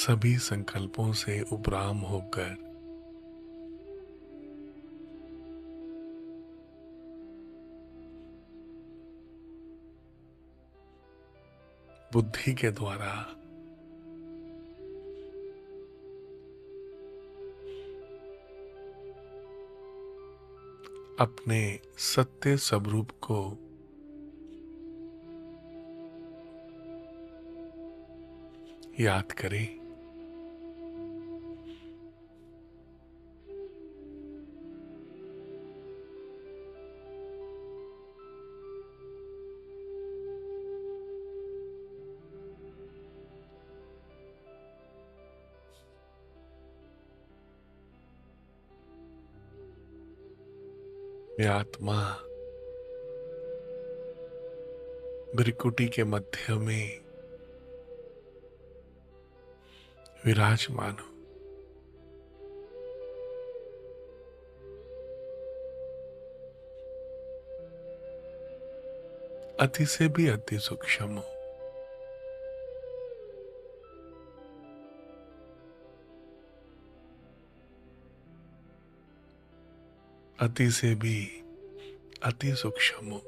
सभी संकल्पों से उपराम होकर बुद्धि के द्वारा अपने सत्य स्वरूप को याद करें। मैं आत्मा भ्रिकुटी के मध्य में विराजमान हूं। अति से भी अति सूक्ष्म हूं। अति से भी अति सूक्ष्म हूं।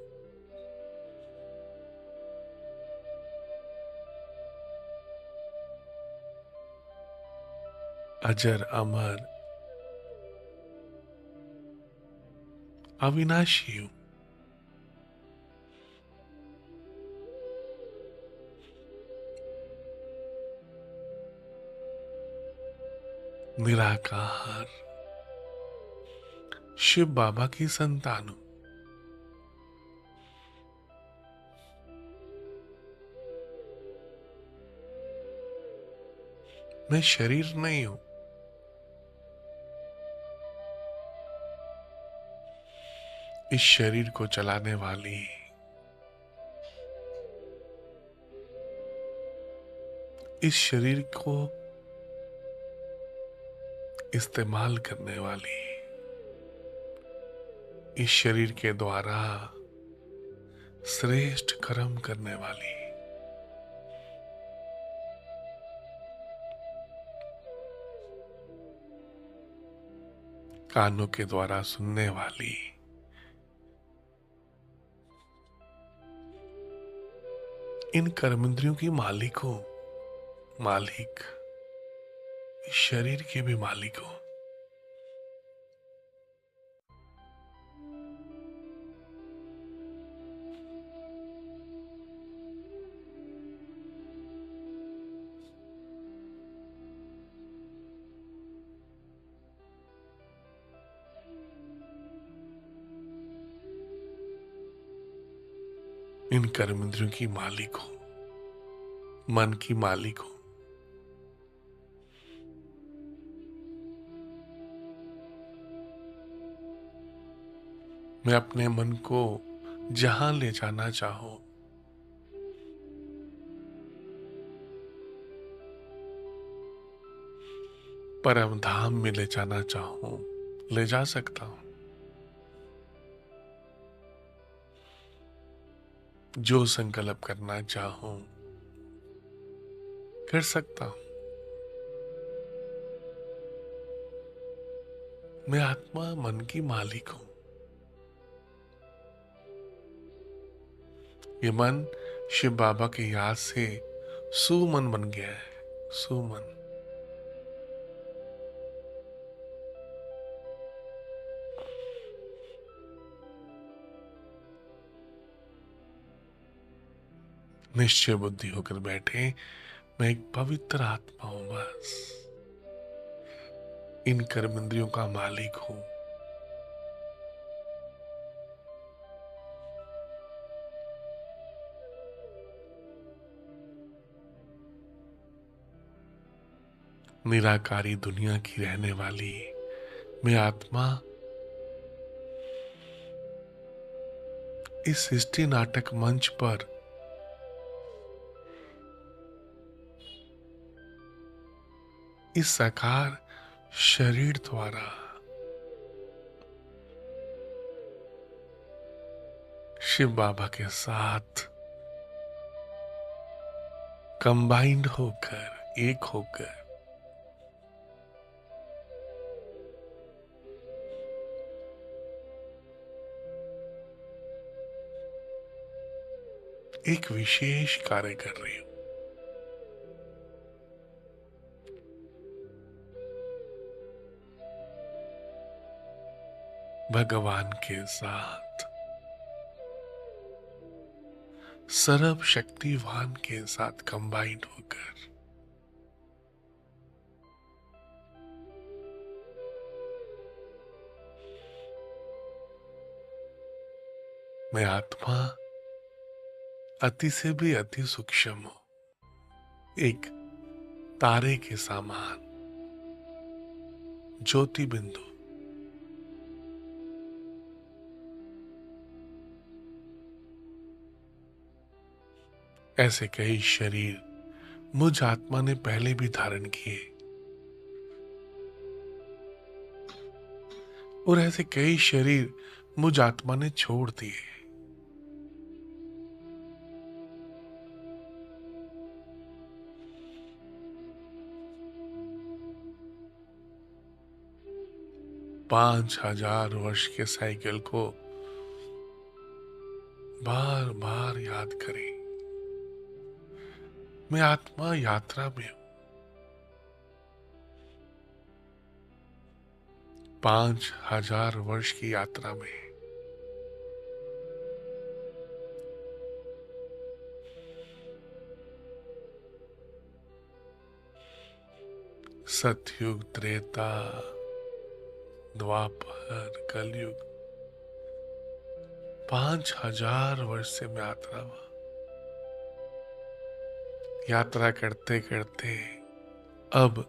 अजर अमर अविनाशी हूं। निराकार शिव बाबा की संतान हूं। मैं शरीर नहीं हूं। इस शरीर को चलाने वाली, इस शरीर को इस्तेमाल करने वाली, इस शरीर के द्वारा श्रेष्ठ कर्म करने वाली, कानों के द्वारा सुनने वाली, इन कर्मेंद्रियों की मालिक हूं। मालिक, इस शरीर के भी मालिक हूं। इन कर्मेंद्रियों की मालिक हूं। मन की मालिक हूं। मैं अपने मन को जहां ले जाना चाहूं, परम धाम में ले जाना चाहूं, ले जा सकता हूं। जो संकल्प करना चाहूं, कर सकता हूं। मैं आत्मा मन की मालिक हूं। ये मन शिव बाबा की याद से सुमन बन गया है। सुमन। निश्चय बुद्धि होकर बैठे, मैं एक पवित्र आत्मा हूं। बस इन कर्मेंद्रियों का मालिक हूं। निराकारी दुनिया की रहने वाली मैं आत्मा इस सृष्टि नाटक मंच पर इस साकार शरीर द्वारा शिव बाबा के साथ कंबाइंड होकर, एक होकर एक विशेष कार्य कर रही हूं। भगवान के साथ, सर्व शक्तिवान के साथ कंबाइंड होकर मैं आत्मा अति से भी अति सूक्ष्म हूं, एक तारे के समान, ज्योति बिंदु। ऐसे कई शरीर मुझ आत्मा ने पहले भी धारण किए, और ऐसे कई शरीर मुझ आत्मा ने छोड़ दिए। पांच 5,000 वर्ष के साइकिल को बार बार याद करें। मैं आत्मा यात्रा में हूं। 5,000 वर्ष की यात्रा में सतयुग, त्रेता, द्वापर, कलयुग, 5,000 वर्ष से मैं यात्रा करते करते अब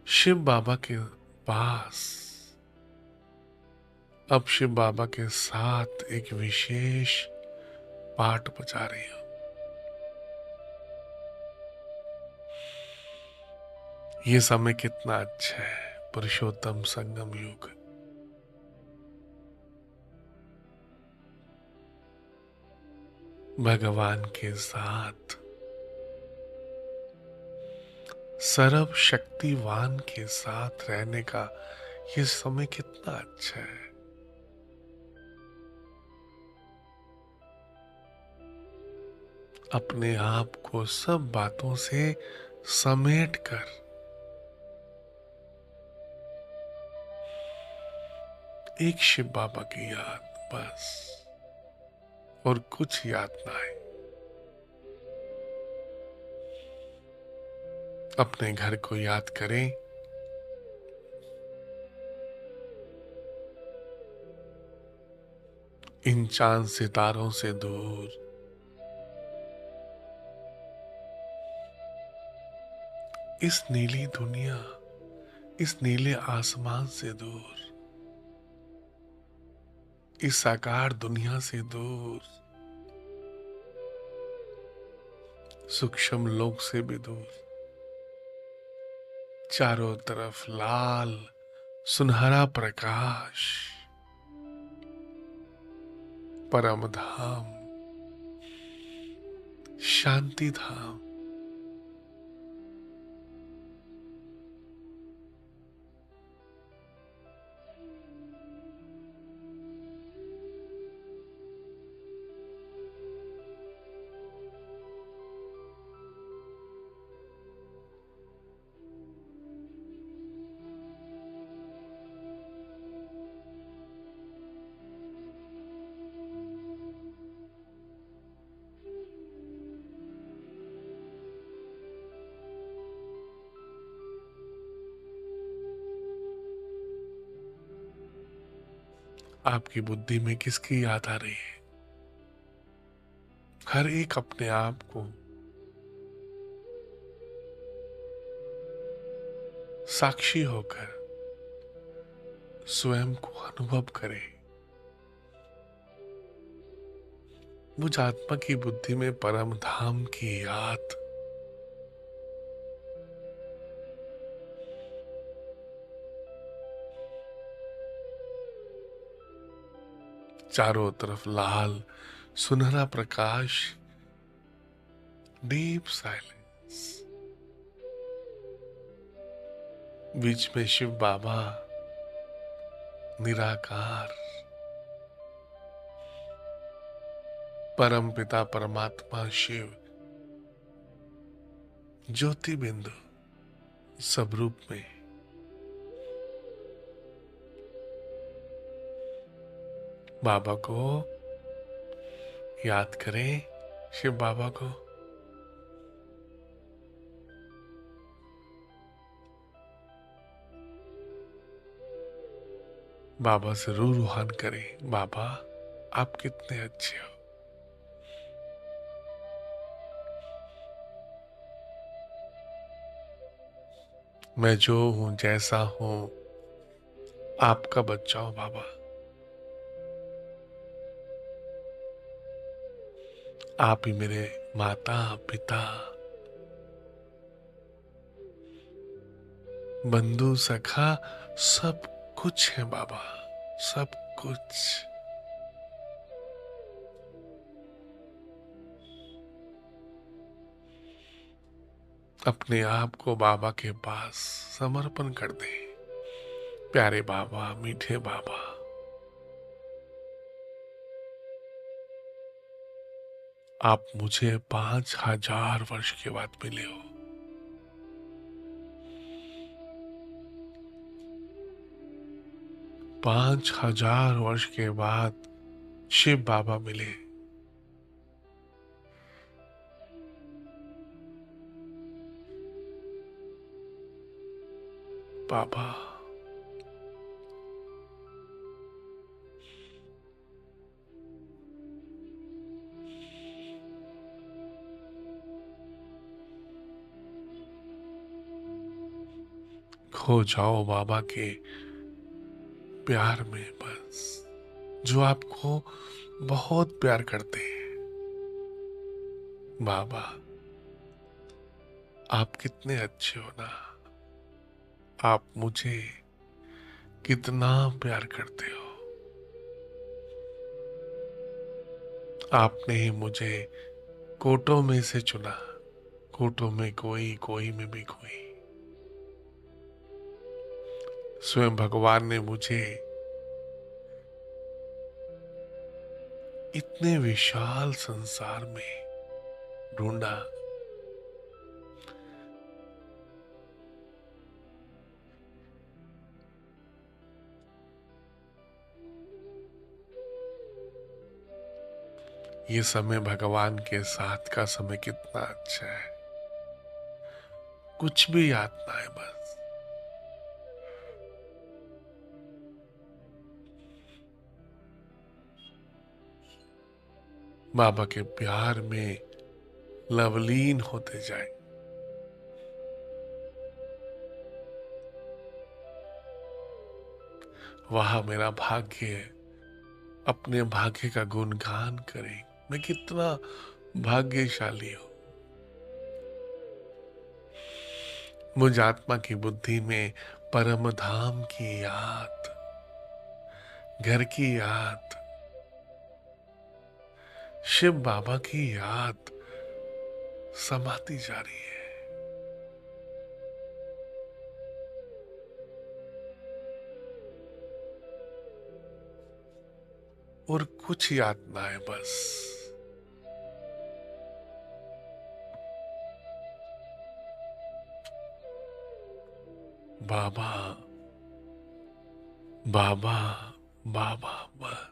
शिव बाबा के पास, अब शिव बाबा के साथ एक विशेष पाठ बजा रही हूं। ये समय कितना अच्छा है, पुरुषोत्तम संगम युग। भगवान के साथ, सर्व शक्तिवान के साथ रहने का ये समय कितना अच्छा है। अपने आप को सब बातों से समेट कर एक शिव बाबा की याद, बस, और कुछ याद ना आए। अपने घर को याद करें, इन चांद सितारों से दूर, इस नीली दुनिया, इस नीले आसमान से दूर, इस साकार दुनिया से दूर, सूक्ष्म लोक से भी दूर, चारों तरफ लाल सुनहरा प्रकाश, परम धाम, शांति धाम, आपकी बुद्धि में किसकी याद आ रही है? हर एक अपने आप को साक्षी होकर स्वयं को अनुभव करे। मुझ आत्मा की बुद्धि में परम धाम की याद, चारों तरफ लाल सुनहरा प्रकाश, डीप साइलेंस, बीच में शिव बाबा निराकार, परम पिता परमात्मा शिव ज्योति बिंदु सब रूप में बाबा को याद करें, शिव बाबा को। बाबा से रूहान करें, बाबा आप कितने अच्छे हो। मैं जो हूं, जैसा हूं, आपका बच्चा हूं बाबा। आप ही मेरे माता पिता, बंधु सखा सब कुछ है बाबा, सब कुछ। अपने आप को बाबा के पास समर्पण कर दे। प्यारे बाबा, मीठे बाबा, आप मुझे 5000 वर्ष के बाद मिले हो। पांच हजार वर्ष के बाद शिव बाबा मिले। बाबा खो जाओ बाबा के प्यार में बस, जो आपको बहुत प्यार करते हैं। बाबा आप कितने अच्छे हो ना, आप मुझे कितना प्यार करते हो। आपने ही मुझे कोटों में से चुना, कोटों में कोई, कोई में भी कोई। स्वयं भगवान ने मुझे इतने विशाल संसार में ढूंढा। ये समय भगवान के साथ का समय कितना अच्छा है, कुछ भी याद ना है बस। बाबा के प्यार में लवलीन होते जाए। वहां मेरा भाग्य है, अपने भाग्य का गुणगान करे। मैं कितना भाग्यशाली हूं। मुझ आत्मा की बुद्धि में परम धाम की याद, घर की याद, शिव बाबा की याद समाती जा रही है। और कुछ याद ना है बस। बाबा बाबा बाबा बस।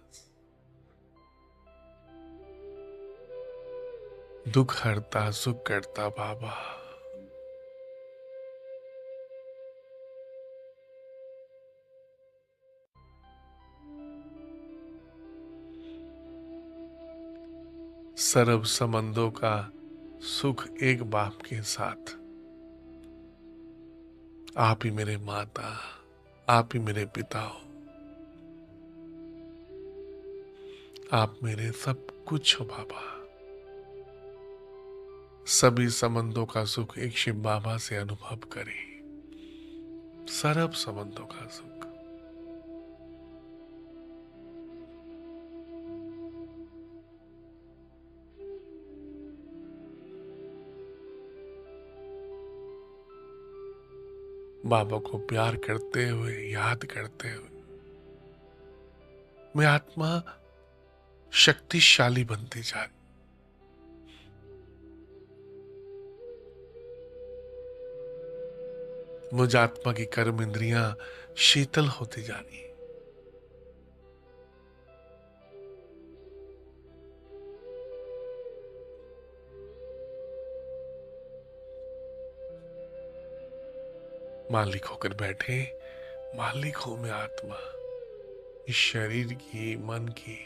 दुख हरता सुख करता बाबा। सर्व संबंधों का सुख एक बाप के साथ। आप ही मेरे माता, आप ही मेरे पिता हो। आप मेरे सब कुछ हो बाबा। सभी संबंधों का सुख एक शिव बाबा से अनुभव करें। सर्व संबंधों का सुख। बाबा को प्यार करते हुए, याद करते हुए मैं आत्मा शक्तिशाली बनती जा रही। मुझ आत्मा की कर्म इंद्रियां शीतल होती जा रही हैं। मालिक होकर बैठे, मालिक हूं मैं आत्मा, इस शरीर की, मन की।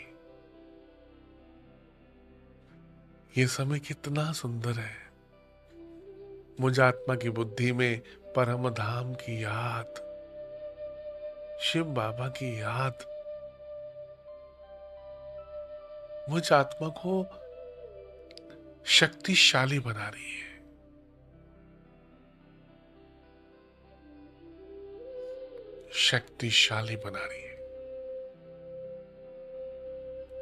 ये समय कितना सुंदर है। मुझ आत्मा की बुद्धि में परम धाम की याद, शिव बाबा की याद मुझ आत्मा को शक्तिशाली बना रही है। शक्तिशाली बना रही है।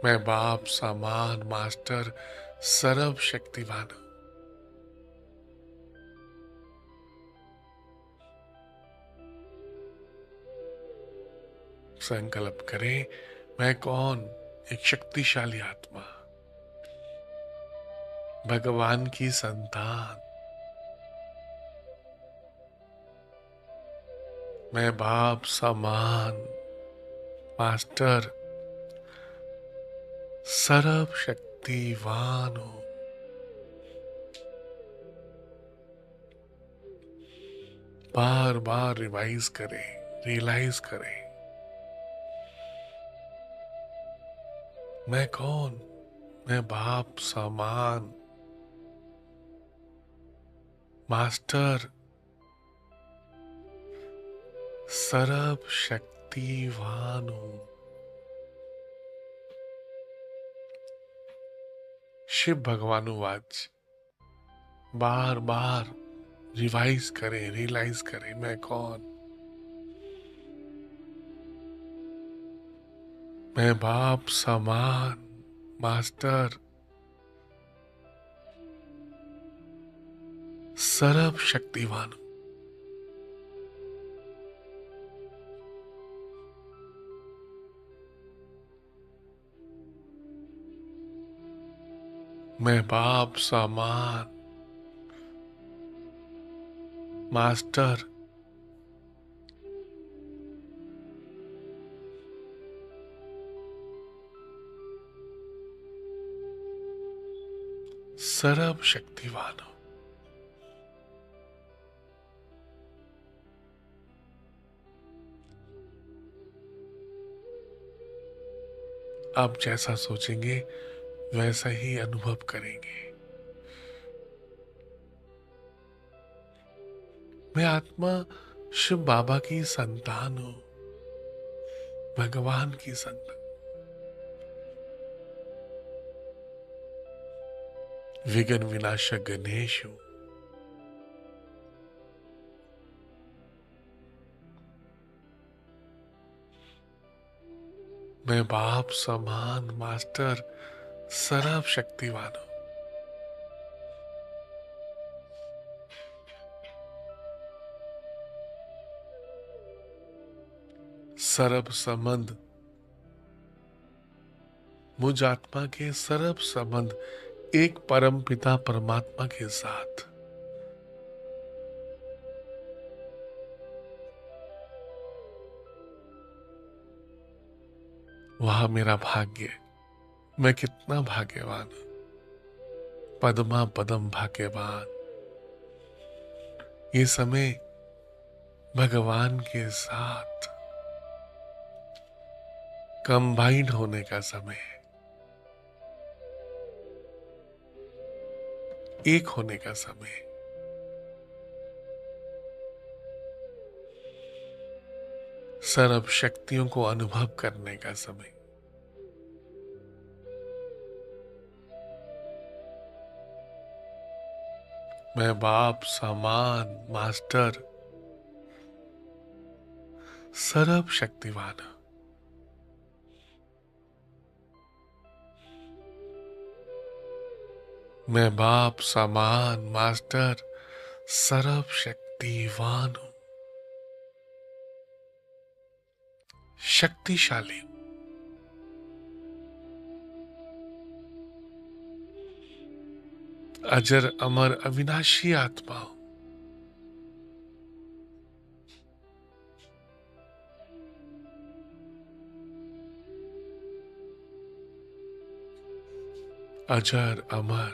मैं बाप सामान मास्टर सर्व शक्तिवान हूं। संकल्प करें, मैं कौन? एक शक्तिशाली आत्मा, भगवान की संतान। मैं बाप समान मास्टर सर्व शक्तिवान हूं। बार बार रिवाइज करें, रियलाइज करें, मैं कौन? मैं बाप समान मास्टर सर्व शक्तिवान हूं। शिव भगवानुवाच। बार बार रिवाइज करें, रियलाइज करें, मैं कौन? मैं बाप समान मास्टर सर्व शक्तिवान हूं। मैं बाप समान मास्टर सर्व शक्तिवान हूं। आप जैसा सोचेंगे वैसा ही अनुभव करेंगे। मैं आत्मा शिव बाबा की संतान हूं, भगवान की संतान। विघ्न विनाशक गणेश हूं। मैं बाप समान मास्टर सर्व शक्तिवान हूं। सर्व संबंध, मुझ आत्मा के सर्व संबंध एक परम पिता परमात्मा के साथ। वहां मेरा भाग्य, मैं कितना भाग्यवान हूं। पद्मा पदम भाग्यवान। ये समय भगवान के साथ कंबाइंड होने का समय है, एक होने का समय है। सर्व शक्तियों को अनुभव करने का समय। मैं बाप समान मास्टर सर्व शक्तिवान हूं। मैं बाप समान मास्टर सर्व शक्तिवान हूं। शक्तिशाली हूं। अजर अमर अविनाशी आत्मा हूं। अजर अमर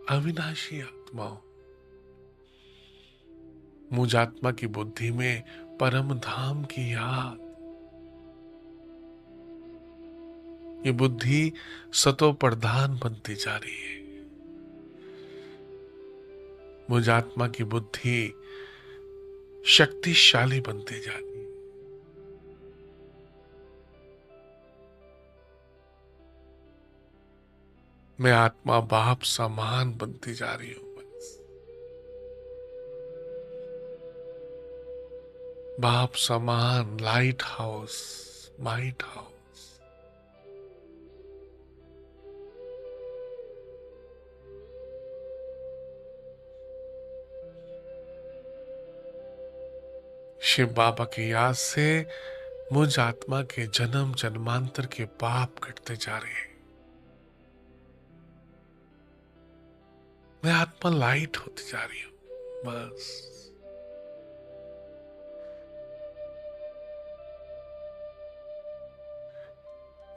अविनाशी आत्माओं, मुझ आत्मा की बुद्धि में परम धाम की याद। ये बुद्धि सतो प्रधान बनती जा रही है। मुझ आत्मा की बुद्धि शक्तिशाली बनती जा रही है। मैं आत्मा बाप समान बनती जा रही हूं। बस बाप समान light house, might house. Shiv Baba की याद से मुझ आत्मा के जन्म जन्मांतर के पाप कटते जा रहे हैं। मैं आत्मा लाइट होती जा रही हूं। बस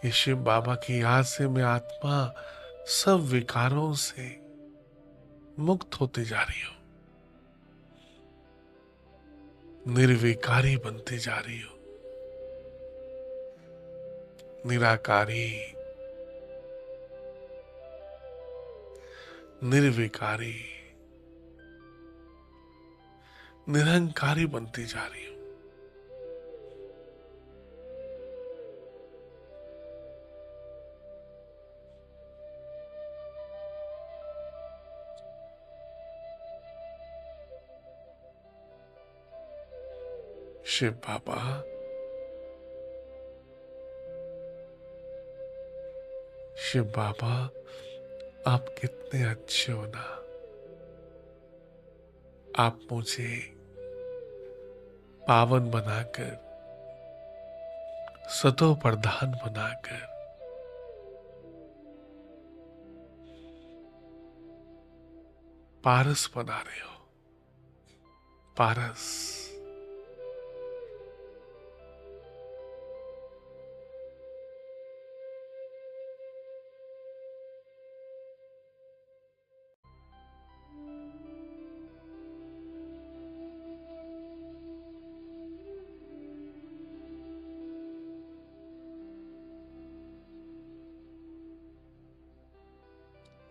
ये शिव बाबा की याद से मैं आत्मा सब विकारों से मुक्त होती जा रही हूं। निर्विकारी बनती जा रही हूं। निराकारी, निर्विकारी, निरंकारी बनती जा रही हूं। शिव बाबा, शिव बाबा, आप कितने अच्छे हो ना। आप मुझे पावन बनाकर, सतो प्रधान बनाकर पारस बना रहे हो। पारस।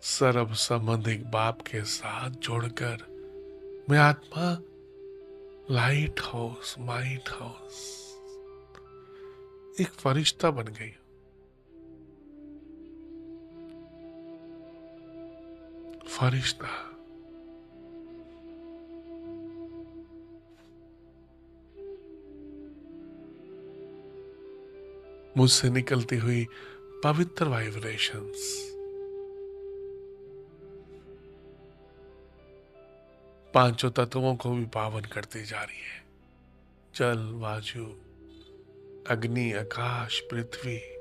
सर्व संबंधिक बाप के साथ जोड़कर मैं आत्मा लाइट हाउस, माइट हाउस, एक फरिश्ता बन गई। फरिश्ता। मुझसे निकलती हुई पवित्र वाइब्रेशंस पांचों तत्वों को भी पावन करती जा रही है। जल, वायु, अग्नि, आकाश, पृथ्वी।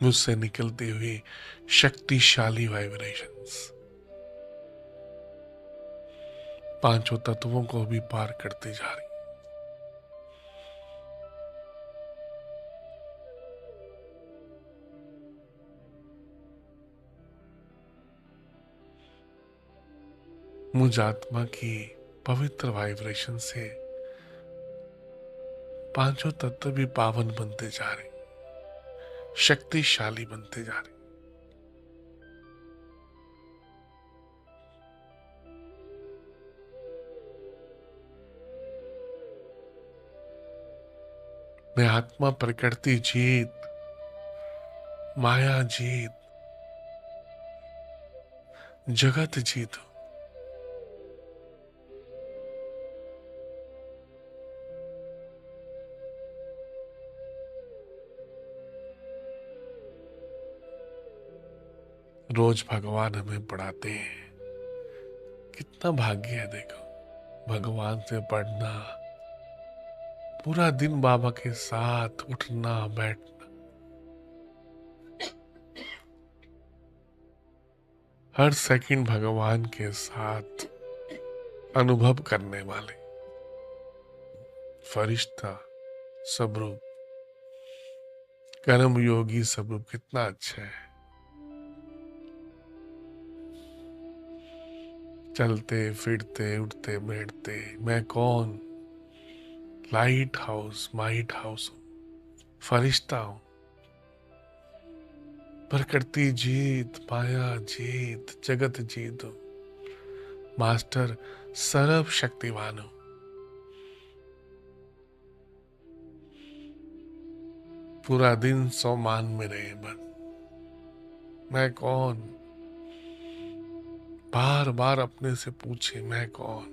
मुझसे निकलती हुई शक्तिशाली वाइब्रेशंस पांचों तत्वों को भी पार करती जा रही। मुझ आत्मा की पवित्र वाइब्रेशन से पांचों तत्व भी पावन बनते जा रहे, शक्तिशाली बनते जा रहे। मैं आत्मा प्रकृति जीत, माया जीत, जगत जीत हूं। रोज भगवान हमें पढ़ाते हैं कितना भाग्य है देखो, भगवान से पढ़ना, पूरा दिन बाबा के साथ उठना बैठना, हर सेकंड भगवान के साथ अनुभव करने वाले फरिश्ता स्वरूप, कर्म योगी स्वरूप कितना अच्छा है। चलते फिरते उठते बैठते मैं कौन, लाइट हाउस माइट हाउस हूं, फरिश्ता हूं, प्रकृति जीत माया जीत जगत जीत हूं, मास्टर सर्व शक्तिमान हूं। पूरा दिन सौ मान में रहे बस, मैं कौन, बार बार अपने से पूछे मैं कौन,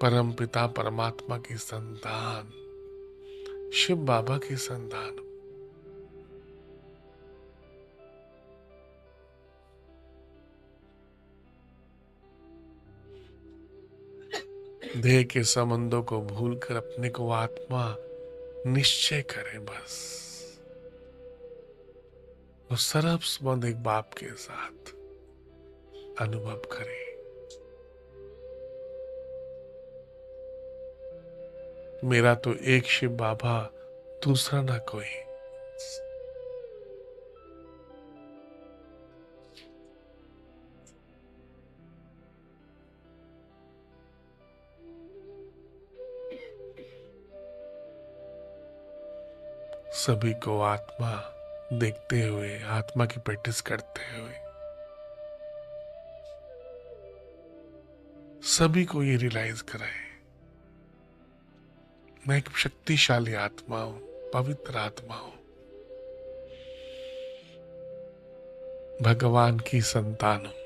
परम पिता परमात्मा की संतान, शिव बाबा की संतान। देह के संबंधों को भूलकर अपने को आत्मा निश्चय करें बस, वो सर्व संबंध एक बाप के साथ अनुभव करें। मेरा तो एक शिव बाबा, दूसरा ना कोई। सभी को आत्मा देखते हुए, आत्मा की प्रैक्टिस करते हुए, सभी को ये रियलाइज कराए, मैं एक शक्तिशाली आत्मा हूं, पवित्र आत्मा हूं, भगवान की संतान हूं।